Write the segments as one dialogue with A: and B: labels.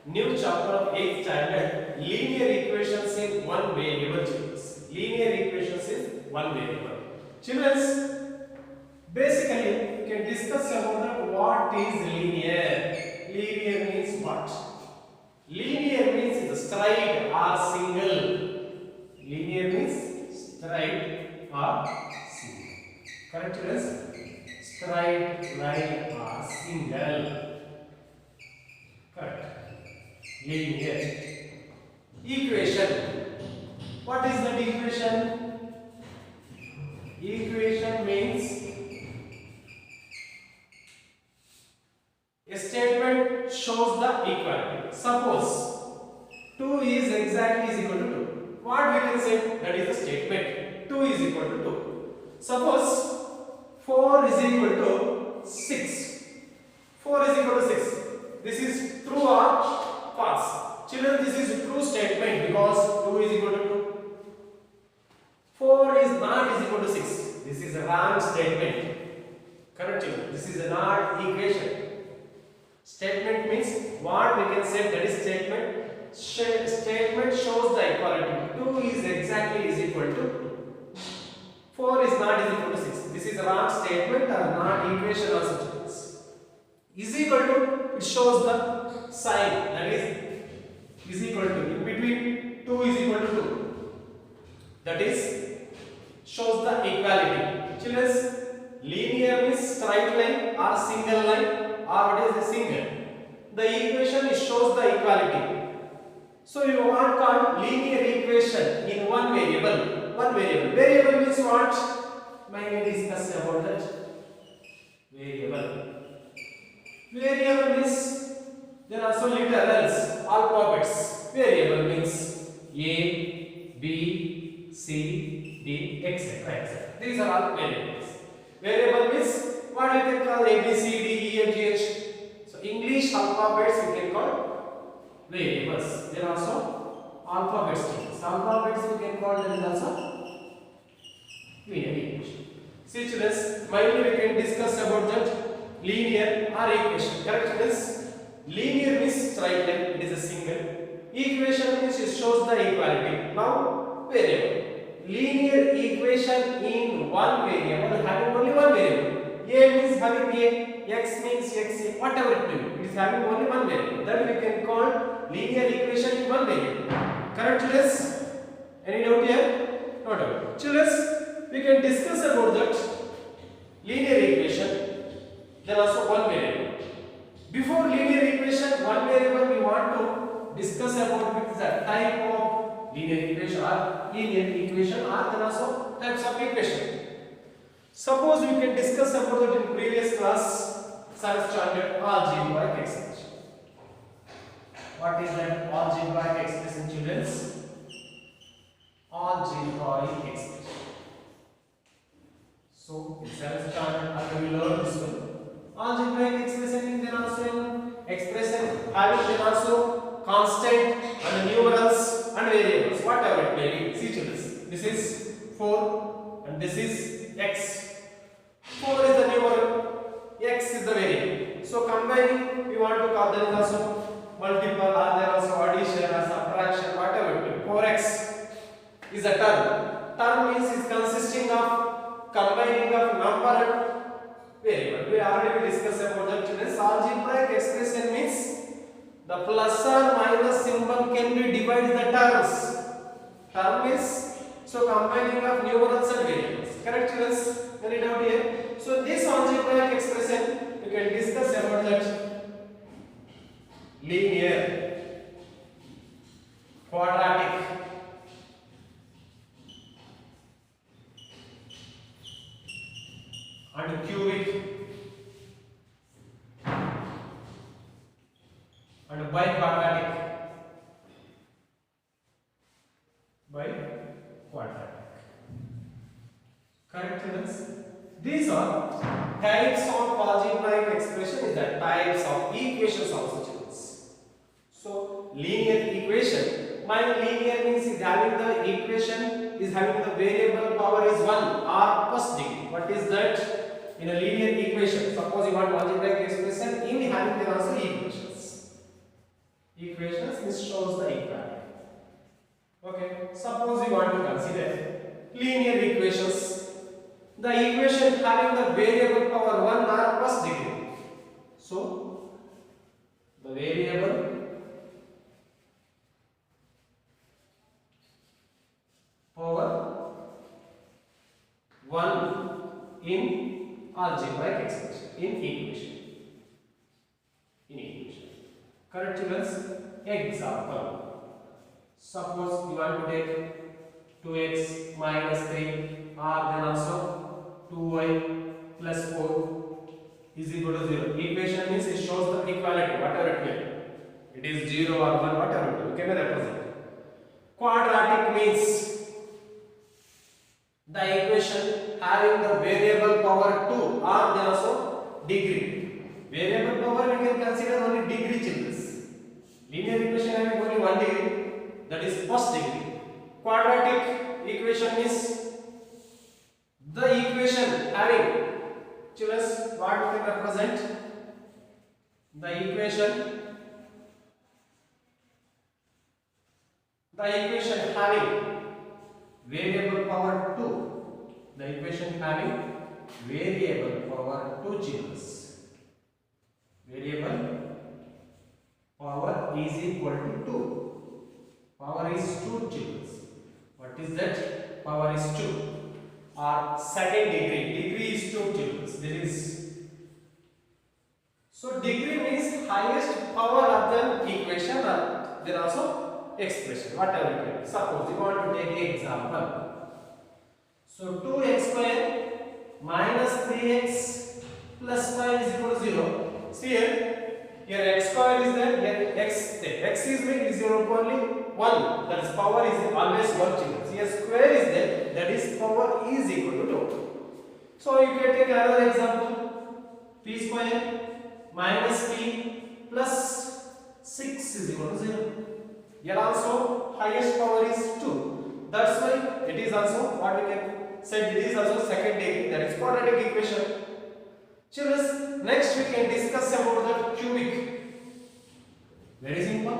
A: New chapter of 8th standard, linear equations in one variable. Children, linear equations in one variable. Children, basically we can discuss about that what is linear. Linear means what? Linear means is straight or single. Linear means straight or single. Correct, children? Straight line or single. Correct. Linear equation. What is that equation? Equation means a statement shows the equality. Suppose 2 is exactly is equal to 2. What we can say? That is the statement. 2 is equal to 2. Suppose 4 is equal to 6. 4 is equal to 6. This is true or false? Children, this is a true statement because 2 is equal to 2. 4 is not is equal to 6. This is a wrong statement. Correct, children? This is a not equation. Statement means what we can say, that is statement. Statement shows the equality. 2 is exactly is equal to 2. 4 is not is equal to 6. This is a wrong statement or not equation also. Is equal to, it shows the sign, that is equal to, in between 2 is equal to 2. That is shows the equality. Children, linear means straight line or single line, or what is the single? The equation shows the equality. So you want called linear equation in one variable. One variable. Variable means what? May we discuss about that? Variable. Variable means there are also literals, alphabets. Variable means A, B, C, D, etc. etc. These are all variables. Variable means what you can call A, B, C, D, E, F, G, H. So English alphabets we can call variables. There are also alphabets. Alphabets we can call them also linear equation. See, children, finally we can discuss about that. Linear or equation. Correct, means linear means straight line, it is a single. Equation means it shows the equality. Now variable. Linear equation in one variable, having only one variable. A means having A, X means X, whatever it may be. It is having only one variable. That we can call linear equation in one variable. Correct, children? Any doubt here? No doubt. Children, we can discuss about that linear equation. Then also one variable. Before linear equation, one variable we want to discuss about which is the type of linear equation or then also types of equation. Suppose we can discuss about it in previous class, 7th standard algebraic expression. What is that algebraic expression, children? Algebraic expression. So in 7th standard, after we learn this one. Algebraic expression in then also expression having then also constant and numerals and variables, whatever it may be. See, children, this is 4 and this is x. 4 is the numeral, x is the variable. So combining, we want to call them also multiple, or there also addition or subtraction, whatever it may be. 4x is a term. Term means is consisting of combining of number and variable. We already discussed about that, children. Algebraic expression means the plus or minus symbol can be divided the terms. Term is so combining of numerals and variables. Correct, children? Any doubt here? So this algebraic expression we can discuss about that linear, quadratic, and cubic and biquadratic. Correct, children? These are types of algebraic expression, is the types of equations also, children. So linear equation, my linear means is having the equation is having the variable power is 1 or first degree. What is that? In a linear equation, suppose you want algebraic expression in having there also equations. this shows the equality. Okay, suppose you want to consider linear equations. The equation having the variable power 1 are first degree. So, the variable power 1 in algebraic expression, in equation. Correct, children? Example. Suppose you want to take 2x minus 3 or then also 2y plus 4 is equal to 0. Equation means it shows the equality, whatever it may. It is 0 or 1, whatever you can represent. Quadratic means the equation having the variable power 2 or then also degree. Variable power we can consider only degree, children. Linear equation having only 1 degree, that is first degree. Quadratic equation is the equation having, children, what we can represent? The equation having variable power 2. The equation having variable power 2, children. Variable power is equal to 2. Power is 2, children. What is that? Power is 2. Or second degree. Degree is 2, children. This is. So degree means highest power of the equation or then also expression. Whatever you can. Suppose you want to take an example. So 2x square minus 3x plus 5 is equal to 0. See here x square is there, here x is only 1, that is power is always 1, children. Here square is there, that is power is equal to 2. So you can take another example, p square minus p plus 6 is equal to 0. Here also highest power is 2. That's why it is also what we can say, it is also second degree, that is quadratic equation. Children, next we can discuss about the cubic. Very simple.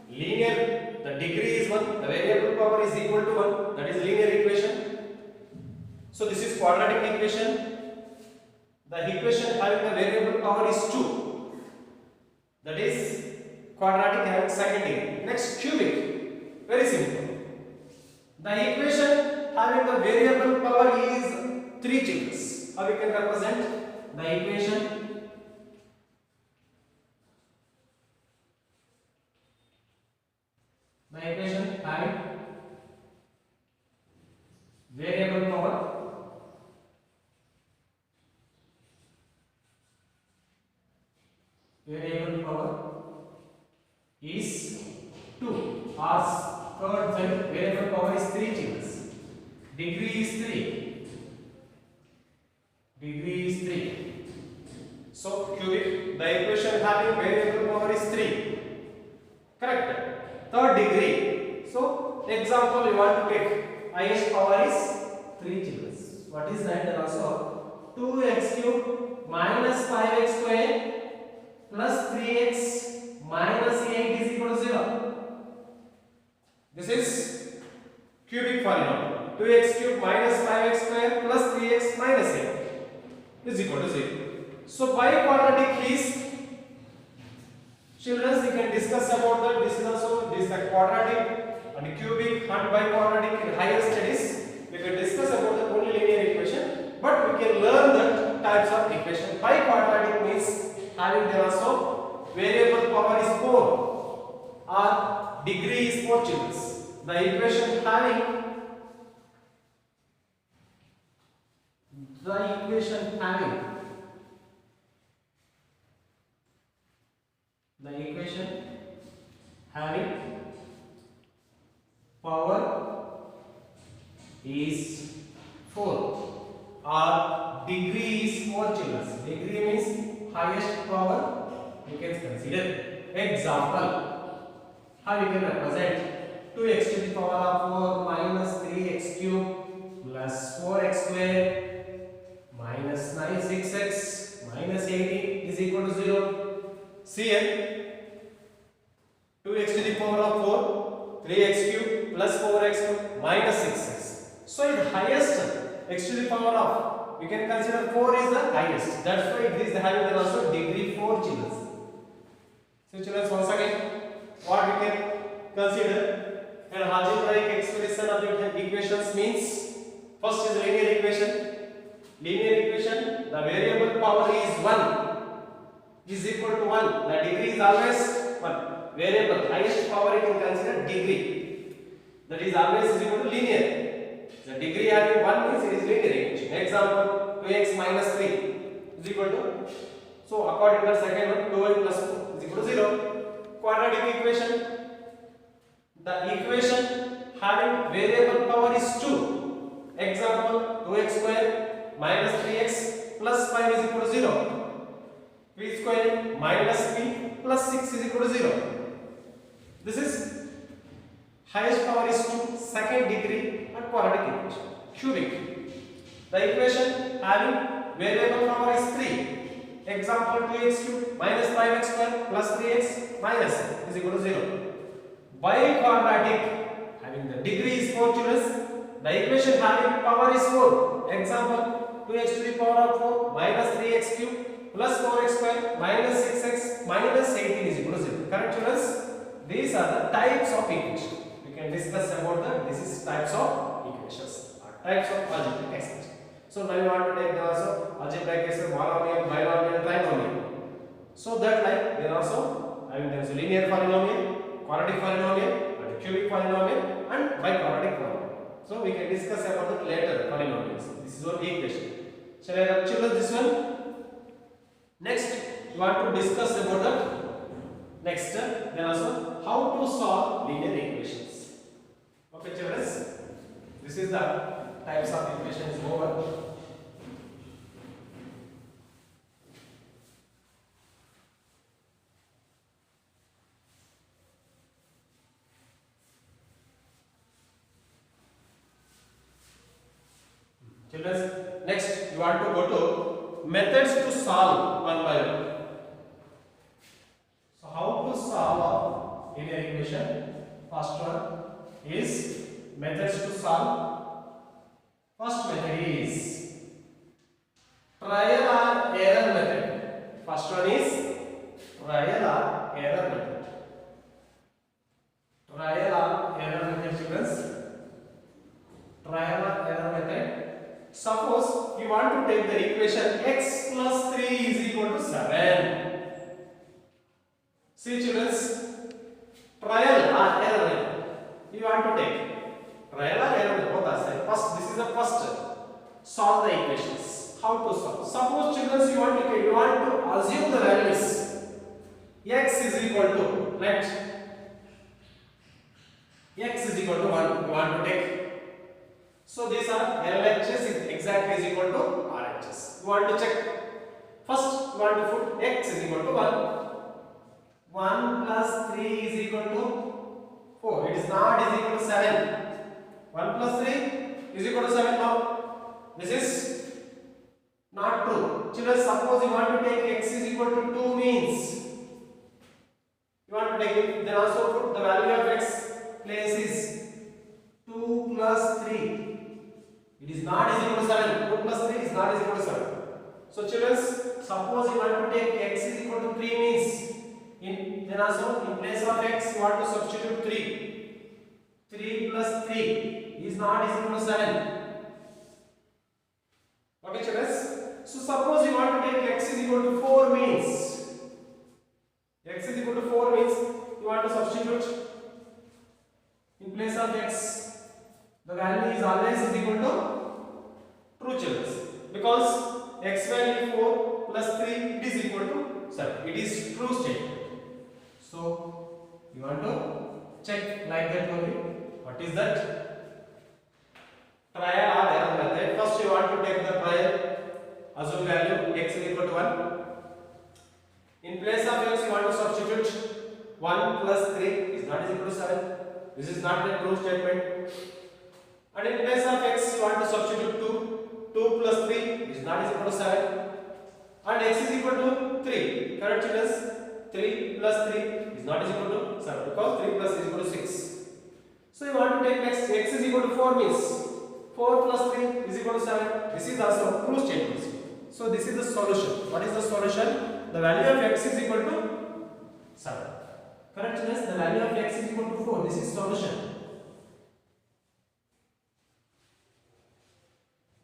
A: Linear, the degree is 1, the variable power is equal to 1, that is linear equation. So this is quadratic equation. The equation having the variable power is 2, that is quadratic having second degree. Next, cubic. Very simple. The equation having the variable power is 3, children. How we can represent the equation? The equation having variable power is 2. As third side variable power is 3, children. Degree is 3. Degree is 3. So cubic, the equation having variable power is 3. Correct. Third degree. So example you want to take, highest power is 3, children. What is that? And also 2x cube minus 5x square plus 3x minus 8 is equal to 0. This is cubic polynomial. 2x cube minus 5x square plus 3x minus 8 is equal to 0. So biquadratic is, children, you can discuss about that. This is also this the quadratic and cubic and biquadratic in higher studies. We can discuss about the only linear equation, but we can learn the types of equation. Biquadratic means having there also variable power is 4 or degree is 4, children. The equation having power is 4 or degree is 4, children. Degree means highest power you can consider. Example, how you can represent 2x to the power of 4 minus 3x cube plus 4x square minus 96x minus 80 is equal to 0. See here, 2x to the power of 4, 3x cube plus 4x minus 6x. So the highest x to the power of, we can consider 4 is the highest. That's why it is having then also degree 4 children. So children, once again, what we can consider an algebraic expression of the equations means, first is linear equation. Linear equation, the variable power is 1 is equal to 1. The degree is always 1. Variable highest power you can consider degree. That is always is equal to linear. The degree having 1 means it is linear equation. Example, 2x minus 3 is equal to, so according to the second one, 2y plus 4 is equal to 0. Quadratic equation, the equation having variable power is 2. Example, 2x square minus 3x plus 5 is equal to 0. P square minus p plus 6 is equal to 0. This is highest power is 2, second degree and quadratic equation. Cubic, the equation having variable power is 3. Example, 2x cube minus 5x square plus 3x minus is equal to 0. Biquadratic, having the degree is 4 children, the equation having power is 4. Example, 2x to the power of 4 minus 3x cube plus 4x square minus 6x minus 18 is equal to 0. Correct children? These are the types of equations. We can discuss about this is types of equations or types of algebraic expression. So now you want to take also algebraic expression, monomial, binomial, trinomial. So that like there are also having there is a linear polynomial, quadratic polynomial, and cubic polynomial, and biquadratic polynomial. So we can discuss about it later polynomials. This is one equation. Shall I children this one? Next, you want to discuss about the next then also how to solve linear equations. Okay, children, this is the types of equations over. Children, next you want to go to methods to solve one by one. So how to solve a linear equation? First one is methods to solve. First method is trial or error method. First one is trial or error method. Trial or error method, children. Trial or error method. Suppose you want to take the equation x plus 3 is equal to 7. See children, trial or error method. You want to take trial or error method, both are same. First, this is the first solve the equations. How to solve? Suppose children you want to assume the values x is equal to, let x is equal to 1. You want to take. So these are LHS is exactly is equal to RHS. You want to check. First, you want to put x is equal to 1. 1 plus 3 is equal to 4. It is not is equal to 7. 1 plus 3 is equal to 7 now. This is not true. Children, suppose you want to take x is equal to 2 means you want to take it, then also put the value of x place is 2 plus 3. It is not is equal to 7. 2 plus 3 is not is equal to 7. So children, suppose you want to take x is equal to 3 means then also in place of x you want to substitute 3. 3 plus 3 is not is equal to 7. Okay children. So suppose you want to take x is equal to 4 means x is equal to 4 means you want to substitute in place of x the value is always is equal to true children, because x value 4 plus 3 it is equal to 7. It is true statement. So you want to check like that only. What is that? Trial or error method. First you want to take the trial. Assume value x is equal to 1. In place of x you want to substitute 1 plus 3 is not is equal to 7. This is not a true statement. And in place of x you want to substitute 2. 2 plus 3 is not is equal to 7. And x is equal to 3. Correct children? 3 plus 3 is not is equal to 7 because 3 plus is equal to 6. So you want to take next x is equal to 4 means 4 plus 3 is equal to 7. This is also a true statement. So this is the solution. What is the solution? The value of x is equal to 7. Correct? Yes, the value of x is equal to 4. This is solution.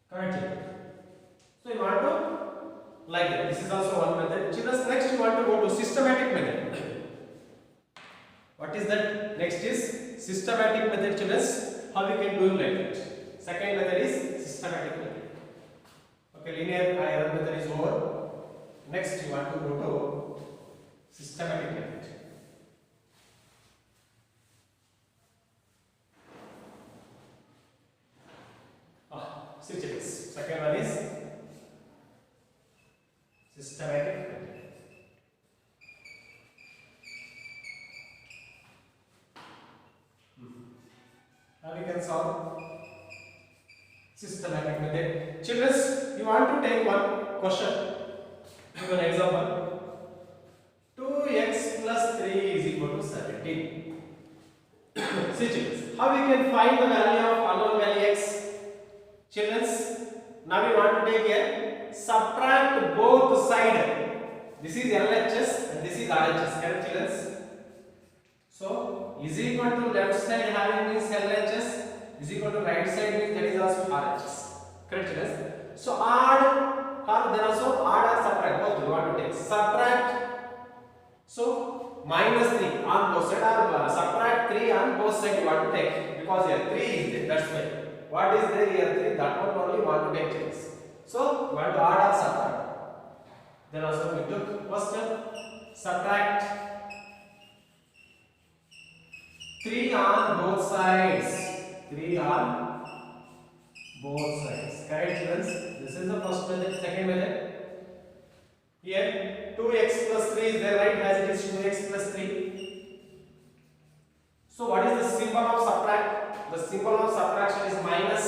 A: Correct? So you want to like that. This is also one method. Children, next you want to go to systematic method. What is that? Next is systematic method. Children, how we can do it like that. Second method is systematic method. Okay, linear error method is over. Next you want to go to systematic method. See children, second one is systematic method. How we can solve systematic method? Children, you want to take one question. Give an example. 2x plus 3 is equal to 17. See children, how we can find the value of unknown value x? Children, now we want to take here, subtract both sides. This is LHS and this is RHS. Correct children? So is equal to left side having means LHS is equal to right side means that is also RHS. Correct children? So add or then also add or subtract both you want to take. Subtract. So minus 3 on both side or subtract 3 on both side you want to take because here 3 is there. That's why. What is there here? 3. That one only want to take children. So you want to add or subtract. Then also we took first step, subtract 3 on both sides. 3 on both sides. Correct children? This is the first method. Second method. Here 2x plus 3 is there, right? As it is 2x plus 3. So what is the symbol of subtract? The symbol of subtraction is minus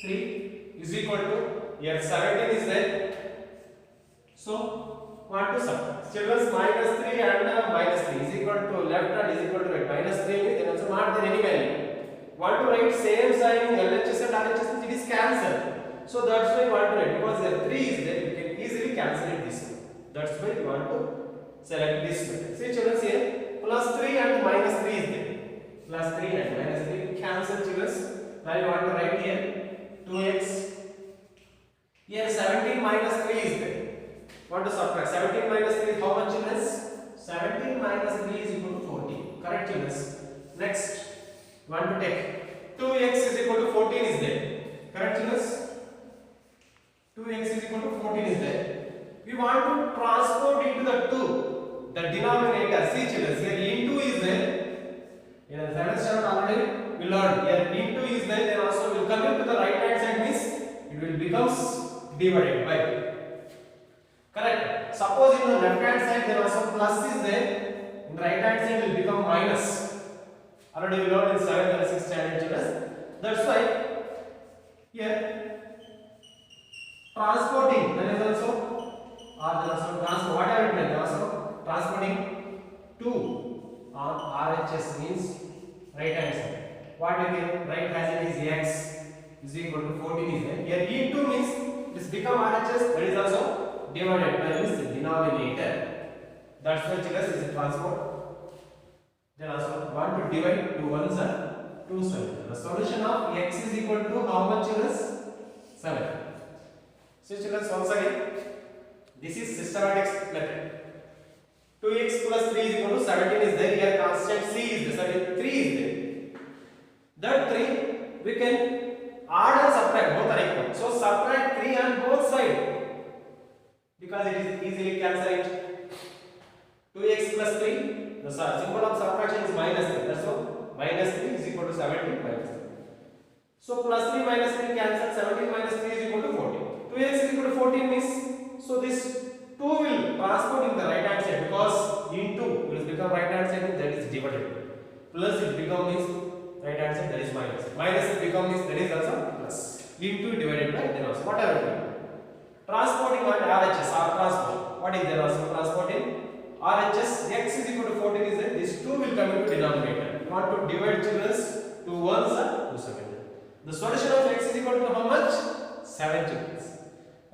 A: 3 is equal to, here 17 is there. So want to subtract. Children, minus 3 and minus 3 is equal to left and is equal to right. Minus 3 is then also not there any value. Want to write same sign in LHS and RHS, it is cancelled. So that's why you want to write because there 3 is there, you can easily cancel it this way. That's why you want to select this method. See children here, plus 3 and minus 3 is there. Plus 3 and minus 3 cancel children. Now you want to write here 2x. Here 17 minus 3 is there. Want to subtract 17 minus 3 is how much children? 17 minus 3 is equal to 14. Correct children? Next, want to take 2x is equal to 14 is there. Correct children? 2x is equal to 14 is there. We want to transport into the 2. The denominator, see children, here into is there. In the 7th standard already we learned here into is there, then also will come into the right hand side means it will becomes divided by. Correct. Suppose in the left hand side there also plus is there, in the right hand side will become minus. Already we learned in 7th and 6th standard children. That's why here transporting then is also whatever it means also transporting 2 on RHS means right hand side. What again? Right hand side is x is equal to 14 is there. Here e2 means this become RHS, that is also divided by this denominator. That's why children is a transport. Then also want to divide 2 ones and 2 7. The solution of x is equal to how much children? 7. So children once again, this is systematic method. 2x plus 3 is equal to 17 is there. Here constant c is there. Sorry, 3 is there. That 3 we can add and subtract, both are equal. So subtract 3 on both sides because it is easily cancelled. 2x plus 3, the symbol of subtraction is minus 3. That's so minus 3 is equal to 17 minus 3. So plus 3 minus 3 cancel, 17 minus 3 is equal to 14. 2x is equal to 14 means, so this 2 will transport in the right hand side because into will become right hand side means that is divided. Plus it become means right hand side that is minus. Minus it become means that is also plus. Into divided by then also whatever it is. Transporting on RHS or transport. What is there also transporting? RHS 2 will come into denominator. You want to divide children, 2 ones are 2 seven. The solution of x is equal to how much? 7 children.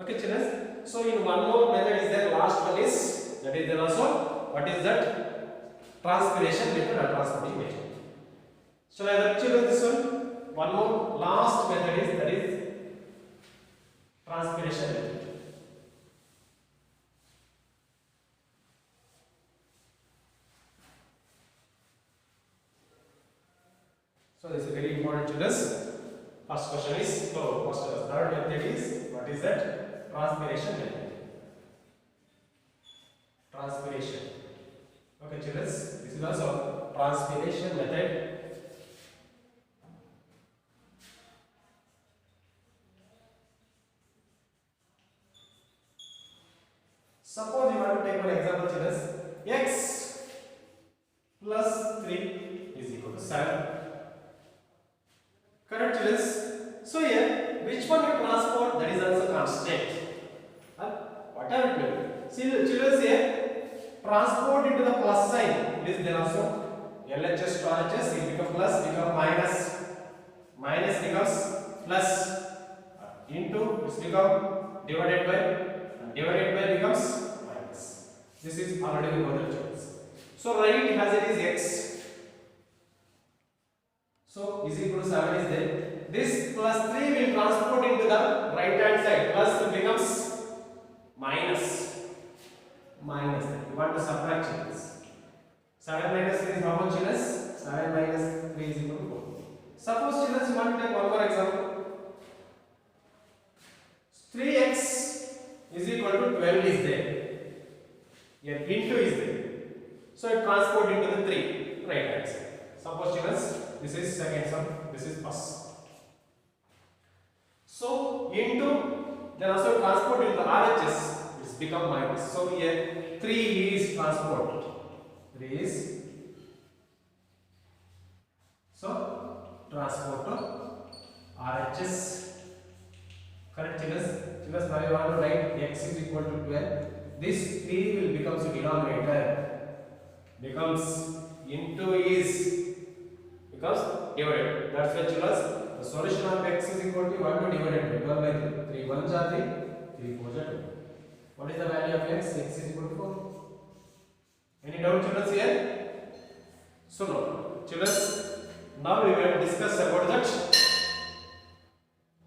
A: Okay children. So in one more method is there, last one is, that is there also, what is that? Transpiration method or transporting method. Shall I write children this one? One more last method is, that is transpiration method. So this is very important children. First question is, so third method is, what is that? Transpiration method. Transpiration. Okay children, this is also transpiration method. Suppose you want to take one example children. X plus 3 is equal to 7. Correct children? So here, which one you transport, that is also constant. Whatever it may be. See the children here, transport into the plus sign. It is there also. LHS to RHS, it becomes plus, become minus. Minus becomes plus. Into, it becomes divided by. Divided by becomes minus. This is already we know the children. So right as it is x. So is equal to 7 is there. This plus 3 will transport into the right hand side. Plus becomes minus. Minus. You want to subtract children. 7 minus 3 is how much children? 7 minus 3 is equal to 4. Suppose children you want to take one more example. 3x is equal to 12 is there. Here into is there. So it transport into the 3 right hand side. Suppose children, this is second sum, this is plus. So into, then also transport into the RHS, it's become minus. So here 3 is transported. 3 is, so transport to RHS. Correct children? Children, now you want to write x is equal to 12. This 3 will become the denominator. Becomes into is becomes divided. That's why children, the solution of x is equal to 1 to divided by 12 by 3. 3 1s are 3, 3 4s are 2. What is the value of x? X is equal to 4. Any doubt children here? So no. Children, now we will discuss about that.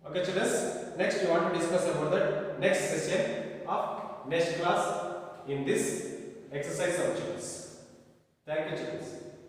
A: Okay children, next we want to discuss about that next session of next class in this exercise of children.